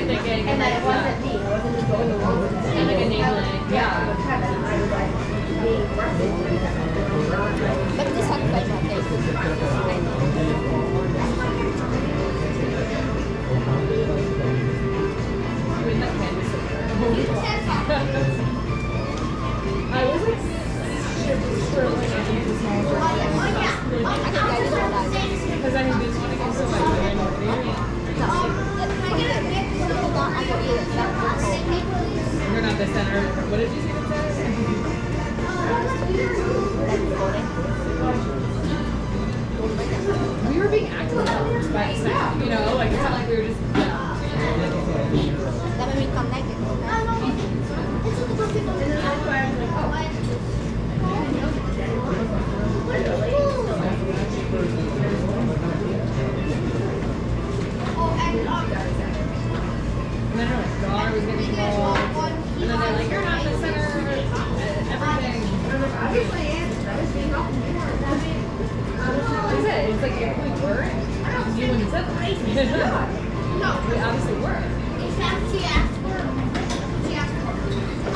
thinking, And then it wasn't me. It wasn't just going along with it. and like enabling, yeah. Kevin, I was like being aggressive. But the sacrifice out there. I mean, that can be so good. I was like, sure, like, I think it's small for I can guide you all that. because I mean, this one against the like, very motivated. You're not the center. What did you say that said? We were being acted upon by staff, you know, like it's not like we were just, That made me come naked. and then her like, daughter was getting involved, and then they're like, you're not the center of everything. Obviously, I was being off more. Like I said, it's like if we weren't, you wouldn't have said that. No. We obviously were. She asked for.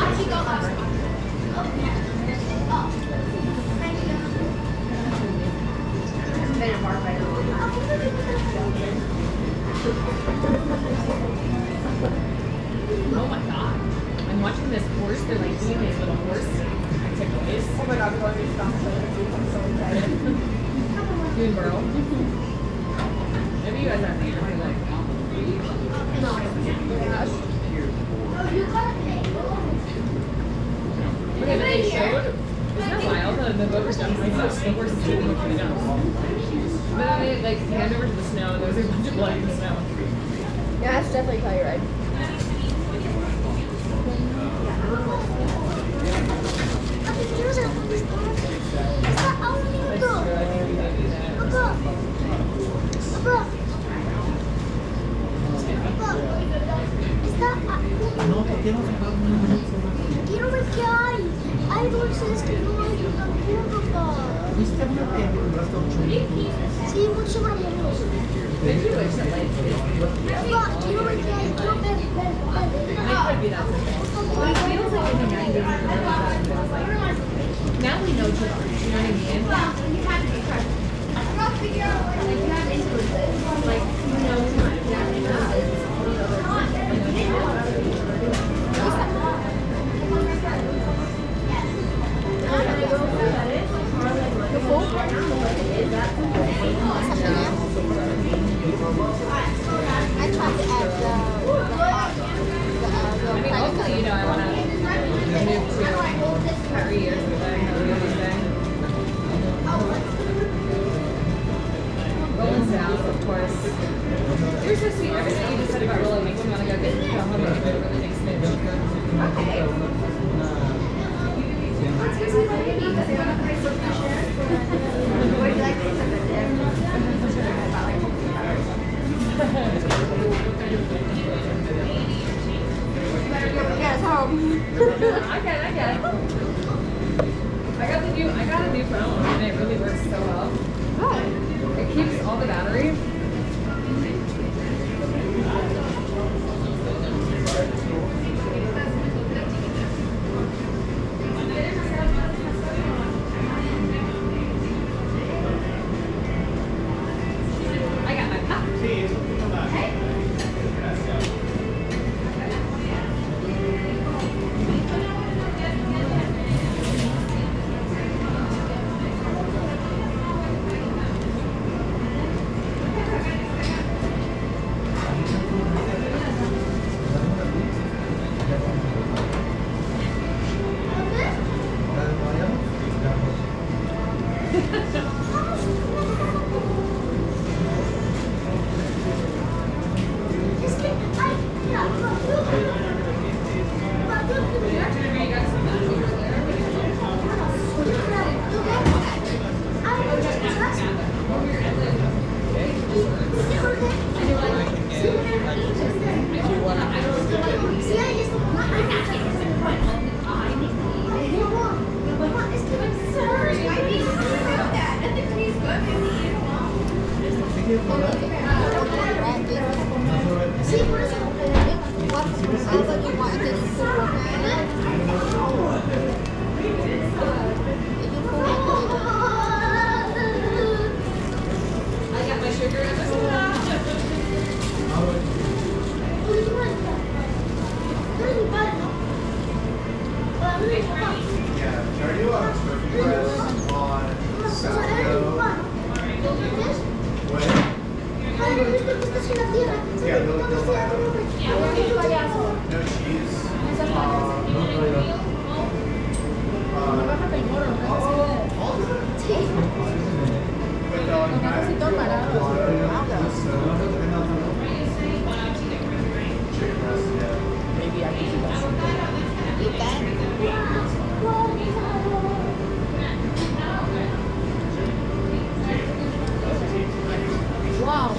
Actually, go last. It's been a bar fight a long time. Oh my god. I'm watching this horse, they're like doing these little horse activities. Oh my god, Chloe, stop saying it. I'm so excited. Doing burl. Maybe you guys have to like, No. okay, but they showed, isn't that wild? The boat was done, like, the horse is doing what they know. But then they, like, hand over to the snow, and there was a bunch of blood in the snow. Yeah, that's definitely Telluride. That's true, I think we did do that. No, perché non si Quiero ver qué hay. Hay dulces que no hay en Cancún, papá. Mi stiamo mettendo un bastoncino. Sí, mucho sobramos. Maybe you wish that, like, Papá, quiero ver qué hay. Quiero ver. it could be that simple. But it feels like in the 90s, it was like, now we know too much, you know what I mean? You have to be careful. Like, you have influences. Like, you know too much. You have influences. I tried to add I mean, hopefully, you know, I want to move to 3 years of thing, Rolling South, of course. You're so sweet. Everything you just said about rolling makes me want to go home and get a really big snitch. Okay. Let's go see my baby. Does anyone have a nice little share? Would you like to say something? About like Yeah, it's home. I get it. I got a new phone and it really works so well. Oh. It keeps all the battery. I got my cup. Sí, por eso. What else do you want to do for workout? If you feel like I got my sugar and my soda. Yeah, cardio on turkey breast on sourdough. What? Yeah, they'll add no cheese. But they'll chicken breast, yeah. Maybe I can do that. you can. Wow.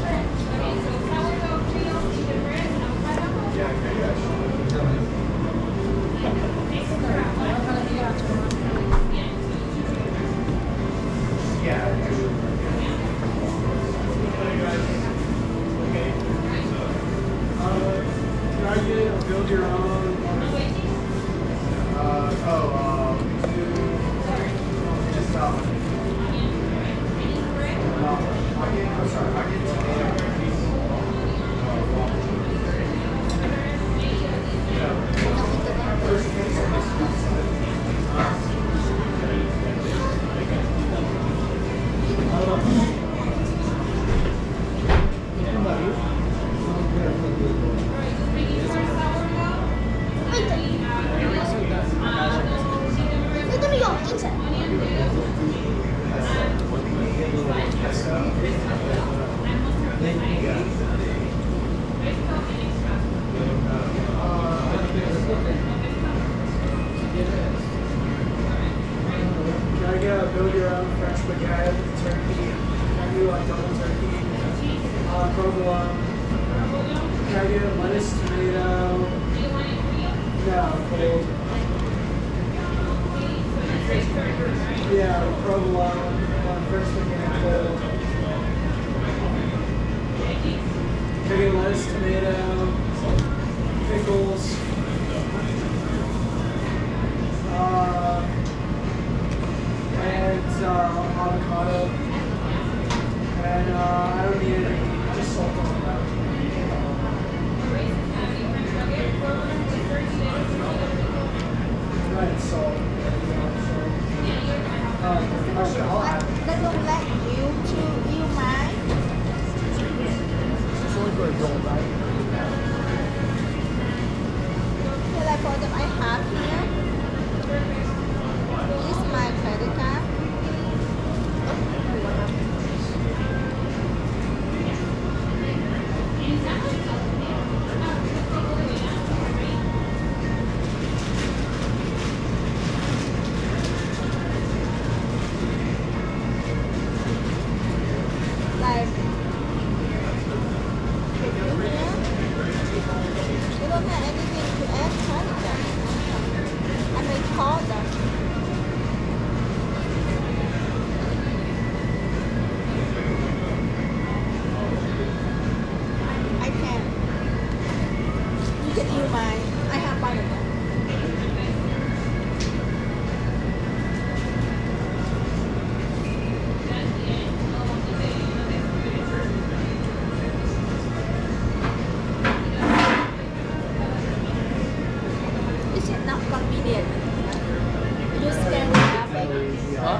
Yeah, great actually. Yeah. Can I get a build your own? Just I'm sorry, I get tomato cookies. Can I get a build your own French baguette, turkey? Can I do like double turkey? Provolone. Can I get lettuce, tomato? No, cold. Yeah, provolone, French baguette, cold. Can I get lettuce, tomato, pickles? And avocado. And I don't need anything, just salt on that. Right, salt. I'll add. That look like you mind. It's only for adult, right? So like for them I have here. This is my credit card. Like you don't have anything to add credit card. I may call them. I can. You can use mine. I have one of them. This is not convenient. You scan the traffic. Huh?